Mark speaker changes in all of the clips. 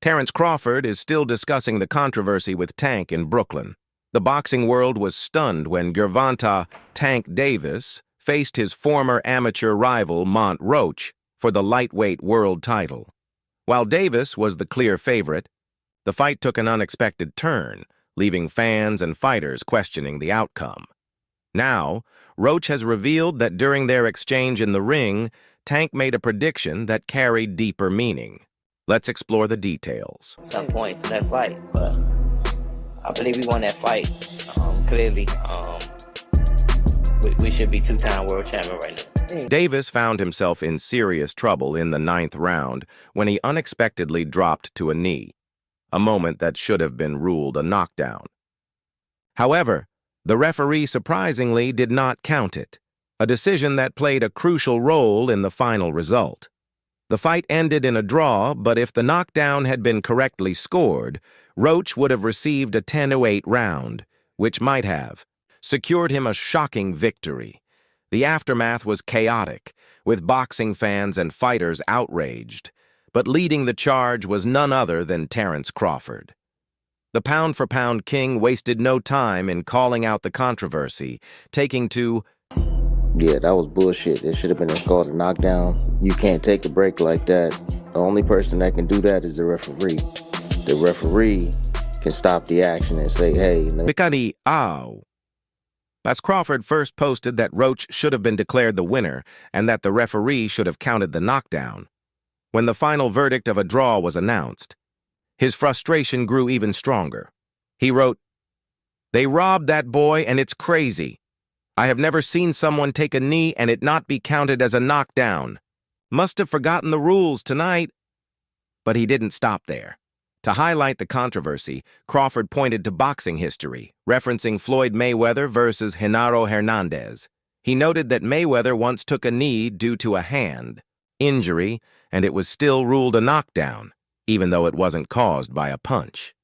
Speaker 1: Terence Crawford is still discussing the controversy with Tank in Brooklyn. The boxing world was stunned when GervontaDavis faced his former amateur rival Roach for the lightweight world title. While Davis was the clear favorite, the fight took an unexpected turn, leaving fans and fighters questioning the outcome. Now, Roach has revealed that during their exchange in the ring, Tank made a prediction that carried deeper meaning. Let's explore the details.
Speaker 2: Some points in that fight, but I believe we won that fight. Clearly, we should be two-time world champion right now.
Speaker 1: Davis found himself in serious trouble in the 9th round when he unexpectedly dropped to a knee, a moment that should have been ruled a knockdown. However, the referee surprisingly did not count it, a decision that played a crucial role in the final result. The fight ended in a draw, but if the knockdown had been correctly scored, Roach would have received a 10-8 round, which might have secured him a shocking victory. The aftermath was chaotic, with boxing fans and fighters outraged, but leading the charge was none other than Terence Crawford. The pound-for-pound king wasted no time in calling out the controversy, taking to,
Speaker 3: "Yeah, that was bullshit. It should have been called a knockdown. You can't take a break like that. The only person that can do that is the referee. The referee can stop the action and say, hey..."
Speaker 1: Pikadi ow. As Crawford first posted that Roach should have been declared the winner and that the referee should have counted the knockdown. When the final verdict of a draw was announced, his frustration grew even stronger. He wrote, "They robbed that boy and it's crazy. I have never seen someone take a knee and it not be counted as a knockdown. Must have forgotten the rules tonight." But he didn't stop there. To highlight the controversy, Crawford pointed to boxing history, referencing Floyd Mayweather versus Genaro Hernandez. He noted that Mayweather once took a knee due to a hand injury, and it was still ruled a knockdown, even though it wasn't caused by a punch.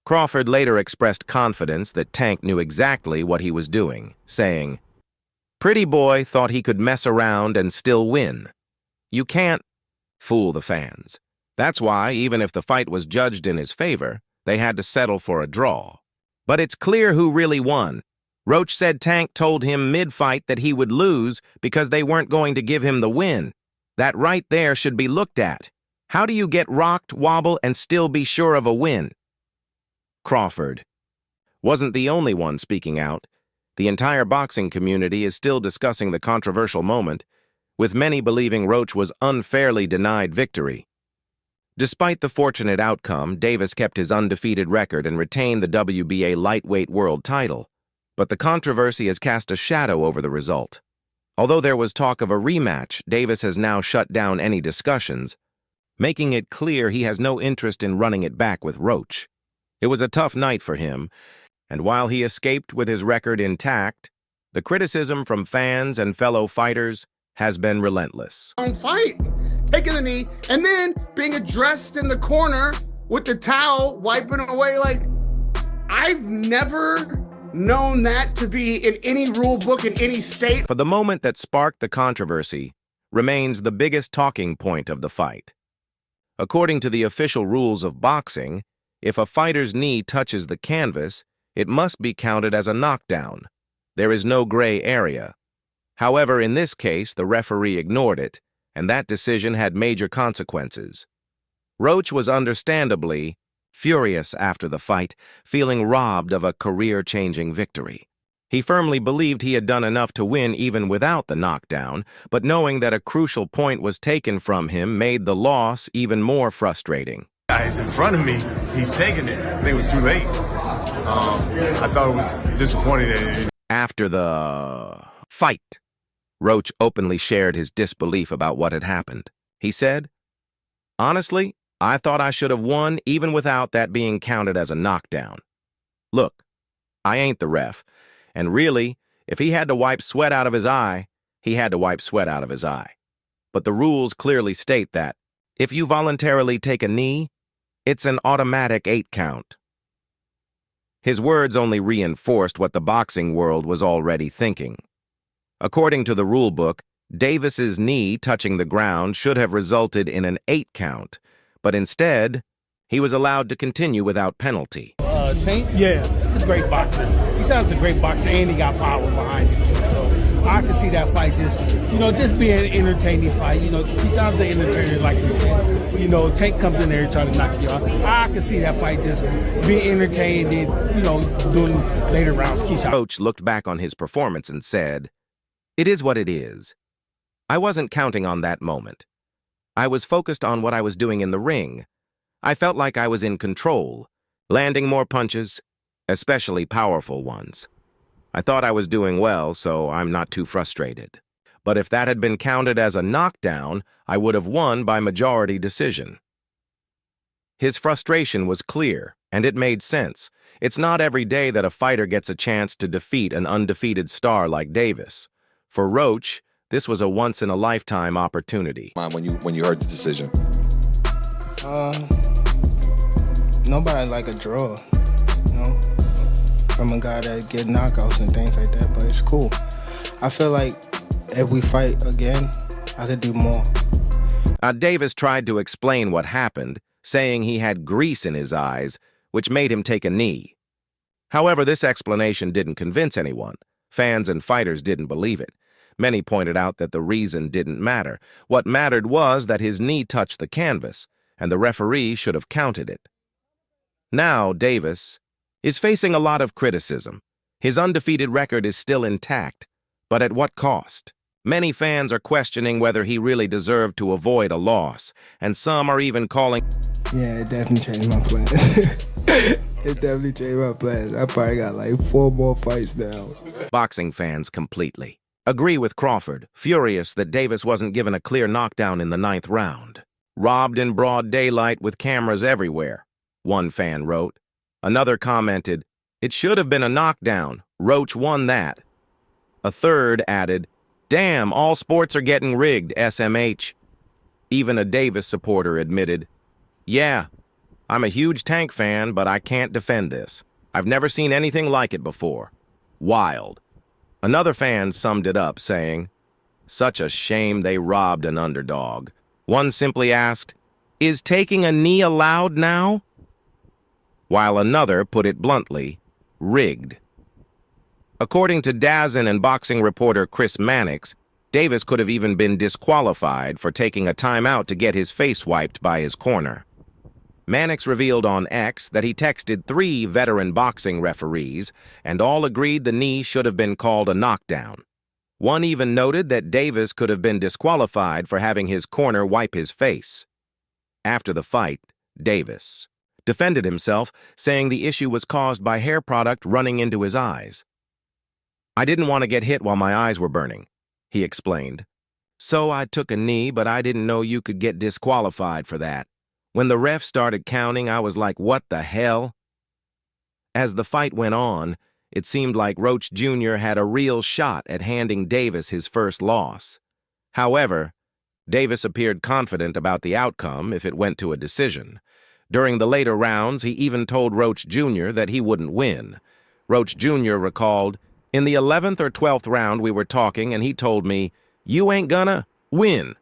Speaker 1: Crawford later expressed confidence that Tank knew exactly what he was doing, saying, "Pretty boy thought he could mess around and still win. You can't fool the fans. That's why, even if the fight was judged in his favor, they had to settle for a draw. But it's clear who really won. Roach said Tank told him mid-fight that he would lose because they weren't going to give him the win. That right there should be looked at. How do you get rocked, wobble, and still be sure of a win?" Crawford wasn't the only one speaking out. The entire boxing community is still discussing the controversial moment, with many believing Roach was unfairly denied victory. Despite the fortunate outcome, Davis kept his undefeated record and retained the WBA lightweight world title, but the controversy has cast a shadow over the result. Although there was talk of a rematch, Davis has now shut down any discussions, making it clear he has no interest in running it back with Roach. It was a tough night for him, and while he escaped with his record intact, the criticism from fans and fellow fighters has been relentless.
Speaker 4: Fight, taking the knee, and then being addressed in the corner with the towel, wiping away. Like, I've never known that to be in any rule book in any state.
Speaker 1: For the moment that sparked the controversy remains the biggest talking point of the fight. According to the official rules of boxing, if a fighter's knee touches the canvas, it must be counted as a knockdown. There is no gray area. However, in this case, the referee ignored it, and that decision had major consequences. Roach was understandably furious after the fight, feeling robbed of a career-changing victory. He firmly believed he had done enough to win even without the knockdown, but knowing that a crucial point was taken from him made the loss even more frustrating.
Speaker 5: He's in front of me. He's taking it. I think it was too late. I thought it was disappointing.
Speaker 1: After the fight, Roach openly shared his disbelief about what had happened. He said, "Honestly, I thought I should have won even without that being counted as a knockdown. Look, I ain't the ref, and really, if he had to wipe sweat out of his eye, he had to wipe sweat out of his eye. But the rules clearly state that if you voluntarily take a knee, it's an automatic 8 count." His words only reinforced what the boxing world was already thinking. According to the rulebook, Davis's knee touching the ground should have resulted in an 8 count, but instead, he was allowed to continue without penalty.
Speaker 6: Tank? Yeah, it's a great boxer. He sounds a great boxer, and he got power behind him. So I can see that fight just being an entertaining fight. He sounds an entertainer, like you said. Tank comes in there and try to knock you out. I can see that fight just being entertained and, doing later rounds.
Speaker 1: Roach looked back on his performance and said, "It is what it is. I wasn't counting on that moment. I was focused on what I was doing in the ring. I felt like I was in control, landing more punches, especially powerful ones. I thought I was doing well, so I'm not too frustrated. But if that had been counted as a knockdown, I would have won by majority decision." His frustration was clear, and it made sense. It's not every day that a fighter gets a chance to defeat an undefeated star like Davis. For Roach, this was a once-in-a-lifetime opportunity.
Speaker 7: When you heard the decision?
Speaker 8: Nobody like a draw, from a guy that get knockouts and things like that, but it's cool. I feel like if we fight again, I could do more.
Speaker 1: Davis tried to explain what happened, saying he had grease in his eyes, which made him take a knee. However, this explanation didn't convince anyone. Fans and fighters didn't believe it. Many pointed out that the reason didn't matter. What mattered was that his knee touched the canvas, and the referee should have counted it. Now, Davis is facing a lot of criticism. His undefeated record is still intact, but at what cost? Many fans are questioning whether he really deserved to avoid a loss, and some are even calling...
Speaker 8: Yeah, it definitely changed my plans. It definitely changed my plans. I probably got like 4 more fights now.
Speaker 1: Boxing fans completely agree with Crawford, furious that Davis wasn't given a clear knockdown in the 9th round. "Robbed in broad daylight with cameras everywhere," one fan wrote. Another commented, "It should have been a knockdown. Roach won that." A third added, "Damn, all sports are getting rigged, SMH." Even a Davis supporter admitted, "Yeah, I'm a huge Tank fan, but I can't defend this. I've never seen anything like it before. Wild." Another fan summed it up, saying, "Such a shame they robbed an underdog." One simply asked, "Is taking a knee allowed now?" While another put it bluntly, rigged. According to DAZN and boxing reporter Chris Mannix, Davis could have even been disqualified for taking a timeout to get his face wiped by his corner. Mannix revealed on X that he texted 3 veteran boxing referees, and all agreed the knee should have been called a knockdown. One even noted that Davis could have been disqualified for having his corner wipe his face. After the fight, Davis defended himself, saying the issue was caused by hair product running into his eyes. "I didn't want to get hit while my eyes were burning," he explained. "So I took a knee, but I didn't know you could get disqualified for that. When the ref started counting, I was like, what the hell?" As the fight went on, it seemed like Roach Jr. had a real shot at handing Davis his first loss. However, Davis appeared confident about the outcome if it went to a decision. During the later rounds, he even told Roach Jr. that he wouldn't win. Roach Jr. recalled, "In the 11th or 12th round, we were talking, and he told me, 'You ain't gonna win.'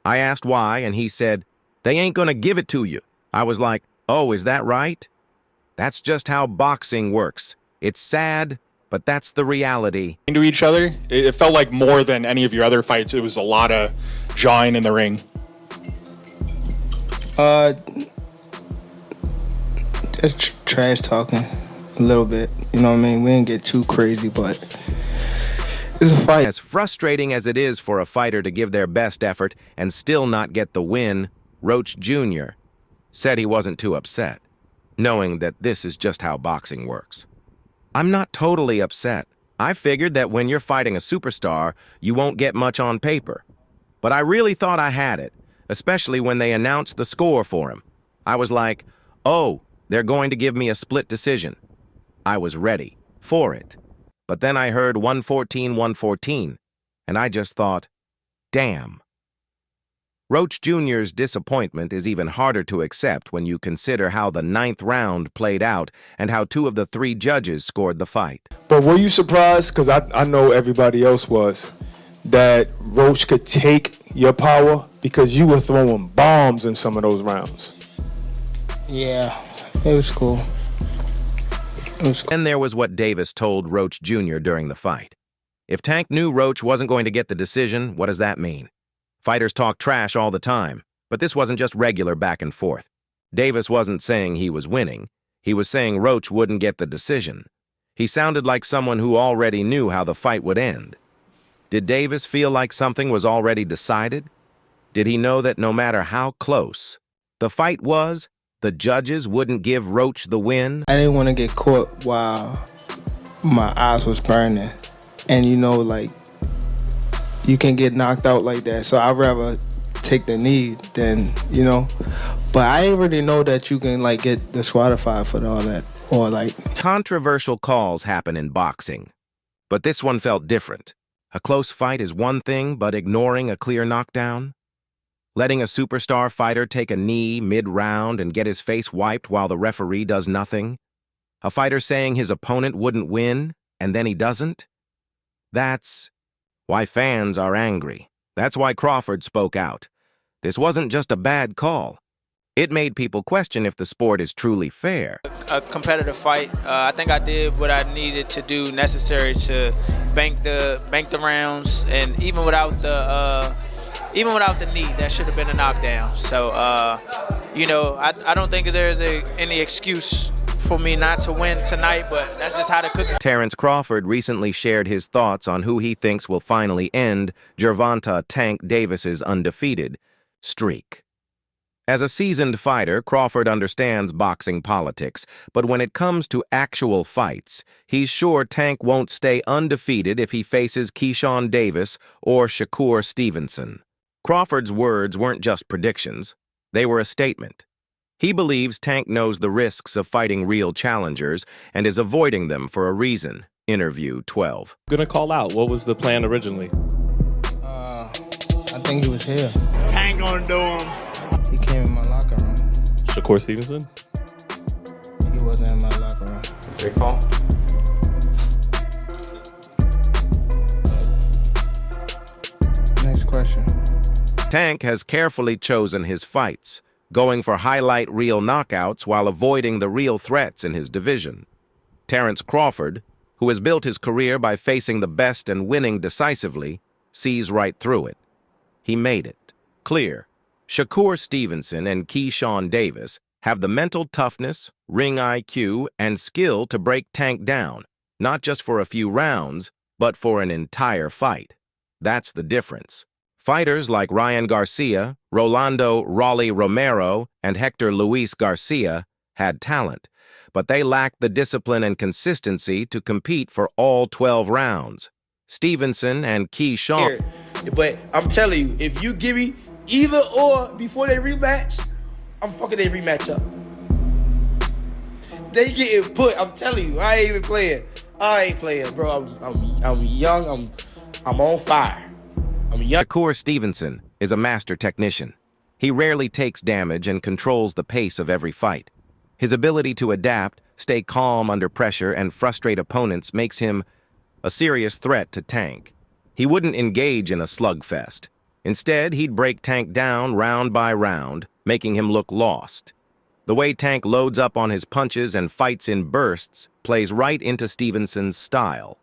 Speaker 1: I asked why, and he said, 'They ain't gonna give it to you.' I was like, 'Oh, is that right?' That's just how boxing works. It's sad, but that's the reality."
Speaker 9: Into each other, it felt like more than any of your other fights. It was a lot of jawing in the ring.
Speaker 8: Just trash talking a little bit. You know what I mean? We didn't get too crazy, but it's a fight.
Speaker 1: As frustrating as it is for a fighter to give their best effort and still not get the win, Roach Jr. said he wasn't too upset, knowing that this is just how boxing works. "I'm not totally upset. I figured that when you're fighting a superstar, you won't get much on paper. But I really thought I had it, especially when they announced the score for him. I was like, oh, they're going to give me a split decision. I was ready for it. But then I heard 114-114, and I just thought, damn." Roach Jr.'s disappointment is even harder to accept when you consider how the 9th round played out and how 2 of the 3 judges scored the fight.
Speaker 10: But were you surprised, because I know everybody else was, that Roach could take your power
Speaker 7: because you were throwing bombs in some of those rounds.
Speaker 8: Yeah, it was cool.
Speaker 1: And there was what Davis told Roach Jr. during the fight. If Tank knew Roach wasn't going to get the decision, what does that mean? Fighters talk trash all the time, but this wasn't just regular back and forth. Davis wasn't saying he was winning. He was saying Roach wouldn't get the decision. He sounded like someone who already knew how the fight would end. Did Davis feel like something was already decided? Did he know that no matter how close the fight was, the judges wouldn't give Roach the win?
Speaker 8: I didn't want to get caught while my eyes was burning. And you know, like, you can get knocked out like that. So I'd rather take the knee than, you know. But I didn't really know that you can, like, get disqualified for all that. Or, like...
Speaker 1: Controversial calls happen in boxing. But this one felt different. A close fight is one thing, but ignoring a clear knockdown? Letting a superstar fighter take a knee mid-round and get his face wiped while the referee does nothing? A fighter saying his opponent wouldn't win, and then he doesn't? That's why fans are angry. That's why Crawford spoke out. This wasn't just a bad call. It made people question if the sport is truly fair.
Speaker 10: A competitive fight. I think I did what I needed to do necessary to bank the rounds, and even without the knee, that should have been a knockdown. So, you know, I don't think there's any excuse for me not to win tonight, but that's just how the cookie.
Speaker 1: Terence Crawford recently shared his thoughts on who he thinks will finally end Gervonta "Tank" Davis's undefeated streak. As a seasoned fighter, Crawford understands boxing politics, but when it comes to actual fights, he's sure Tank won't stay undefeated if he faces Keyshawn Davis or Shakur Stevenson. Crawford's words weren't just predictions. They were a statement. He believes Tank knows the risks of fighting real challengers and is avoiding them for a reason. Interview 12.
Speaker 11: Gonna call out. What was the plan originally?
Speaker 8: I think he was here.
Speaker 10: Tank gonna do him.
Speaker 8: He came in my locker room.
Speaker 11: Shakur Stevenson?
Speaker 8: He wasn't in my locker room.
Speaker 11: Great call.
Speaker 8: Next question.
Speaker 1: Tank has carefully chosen his fights, going for highlight reel knockouts while avoiding the real threats in his division. Terence Crawford, who has built his career by facing the best and winning decisively, sees right through it. He made it clear. Shakur Stevenson and Keyshawn Davis have the mental toughness, ring IQ, and skill to break Tank down, not just for a few rounds, but for an entire fight. That's the difference. Fighters like Ryan Garcia, Rolando Raleigh Romero, and Hector Luis Garcia had talent, but they lacked the discipline and consistency to compete for all 12 rounds. Stevenson and Keyshawn...
Speaker 12: But I'm telling you, if you give me either or before they rematch, I'm fucking they rematch up. They getting put. I'm telling you, I ain't even playing. I ain't playing, bro. I'm young. I'm on fire. I'm young.
Speaker 1: Shakur Stevenson is a master technician. He rarely takes damage and controls the pace of every fight. His ability to adapt, stay calm under pressure, and frustrate opponents makes him a serious threat to Tank. He wouldn't engage in a slugfest. Instead, he'd break Tank down round by round, making him look lost. The way Tank loads up on his punches and fights in bursts plays right into Stevenson's style.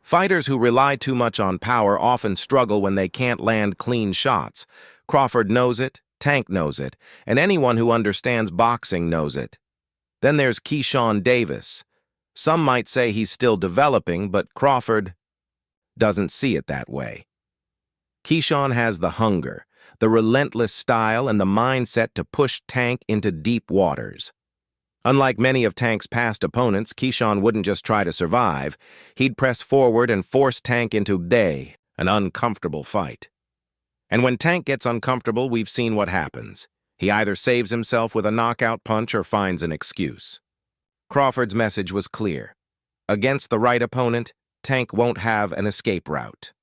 Speaker 1: Fighters who rely too much on power often struggle when they can't land clean shots. Crawford knows it, Tank knows it, and anyone who understands boxing knows it. Then there's Keyshawn Davis. Some might say he's still developing, but Crawford doesn't see it that way. Keyshawn has the hunger, the relentless style, and the mindset to push Tank into deep waters. Unlike many of Tank's past opponents, Keyshawn wouldn't just try to survive. He'd press forward and force Tank into an uncomfortable fight. And when Tank gets uncomfortable, we've seen what happens. He either saves himself with a knockout punch or finds an excuse. Crawford's message was clear. Against the right opponent, Tank won't have an escape route.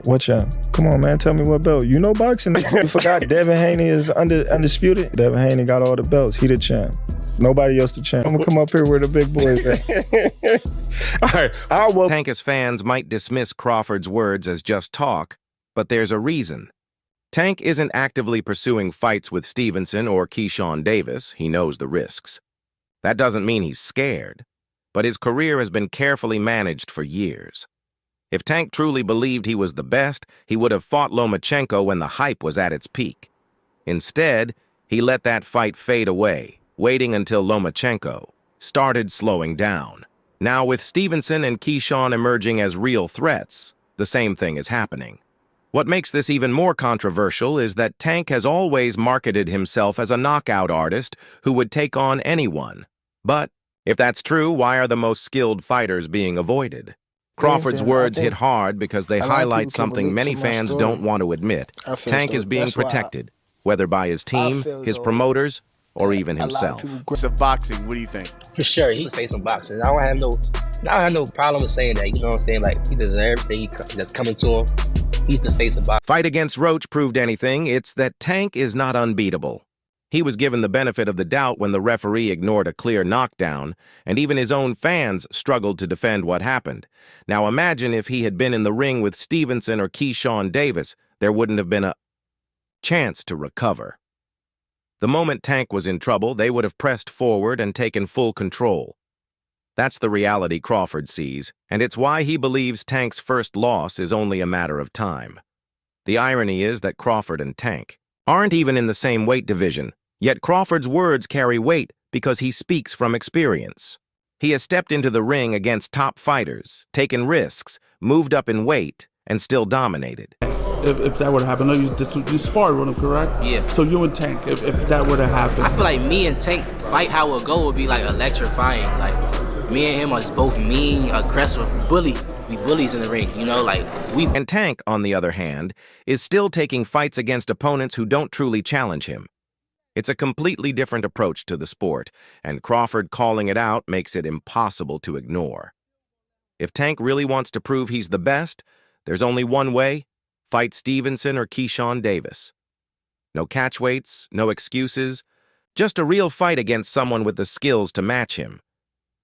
Speaker 13: What champ? Come on, man. Tell me what belt. You know boxing. You forgot Devin Haney is undisputed. Devin Haney got all the belts. He the champ. Nobody else the champ. I'm going to come up here with the big boys.
Speaker 1: All right. Tank as fans might dismiss Crawford's words as just talk, but there's a reason. Tank isn't actively pursuing fights with Stevenson or TerenceDavis. He knows the risks. That doesn't mean he's scared, but his career has been carefully managed for years. If Tank truly believed he was the best, he would have fought Lomachenko when the hype was at its peak. Instead, he let that fight fade away, waiting until Lomachenko started slowing down. Now, with Stevenson and Keyshawn emerging as real threats, the same thing is happening. What makes this even more controversial is that Tank has always marketed himself as a knockout artist who would take on anyone. But if that's true, why are the most skilled fighters being avoided? Crawford's words hit hard because they highlight something many fans don't want to admit. Tank is being protected, whether by his team, his promoters, or even himself.
Speaker 4: It's a boxing. What do you think?
Speaker 14: For sure, he's facing boxing. I don't have no problem with saying that. You know what I'm saying? Like, he deserves everything that's coming to him. He's the face of boxing.
Speaker 1: Fight against Roach proved anything, it's that Tank is not unbeatable. He was given the benefit of the doubt when the referee ignored a clear knockdown, and even his own fans struggled to defend what happened. Now imagine if he had been in the ring with Stevenson or TerenceDavis, there wouldn't have been a chance to recover. The moment Tank was in trouble, they would have pressed forward and taken full control. That's the reality Crawford sees, and it's why he believes Tank's first loss is only a matter of time. The irony is that Crawford and Tank aren't even in the same weight division, yet Crawford's words carry weight because he speaks from experience. He has stepped into the ring against top fighters, taken risks, moved up in weight, and still dominated.
Speaker 15: If that would happen, you sparred with him, correct?
Speaker 14: Yeah.
Speaker 15: So you and Tank, if that would have happened.
Speaker 14: I feel like me and Tank fight how it would go would be like electrifying. Like, me and him are both mean, aggressive, we bullies in the ring, you know, like we.
Speaker 1: And Tank, on the other hand, is still taking fights against opponents who don't truly challenge him. It's a completely different approach to the sport, and Crawford calling it out makes it impossible to ignore. If Tank really wants to prove he's the best, there's only one way: fight Stevenson or TerenceDavis. No catchweights, no excuses, just a real fight against someone with the skills to match him.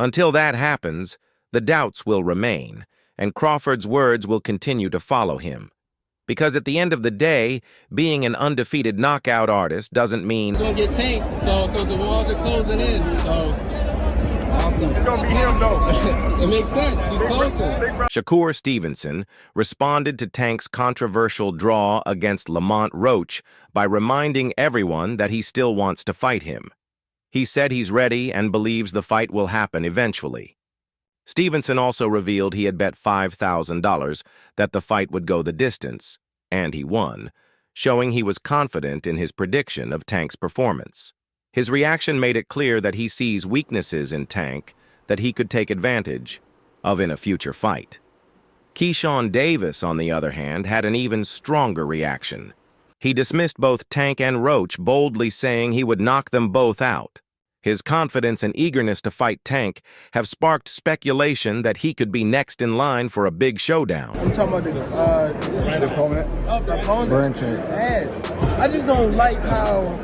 Speaker 1: Until that happens, the doubts will remain, and Crawford's words will continue to follow him. Because at the end of the day, being an undefeated knockout artist doesn't mean
Speaker 16: it's gonna get tanked, so the walls are closing in, so
Speaker 15: it's gonna be him though.
Speaker 16: It makes sense. He's closer.
Speaker 1: Shakur Stevenson responded to Tank's controversial draw against Lamont Roach by reminding everyone that he still wants to fight him. He said he's ready and believes the fight will happen eventually. Stevenson also revealed he had bet $5,000 that the fight would go the distance, and he won, showing he was confident in his prediction of Tank's performance. His reaction made it clear that he sees weaknesses in Tank that he could take advantage of in a future fight. TerenceDavis, on the other hand, had an even stronger reaction. He dismissed both Tank and Roach, boldly saying he would knock them both out. His confidence and eagerness to fight Tank have sparked speculation that he could be next in line for a big showdown.
Speaker 16: I'm talking about the opponent. I just don't like how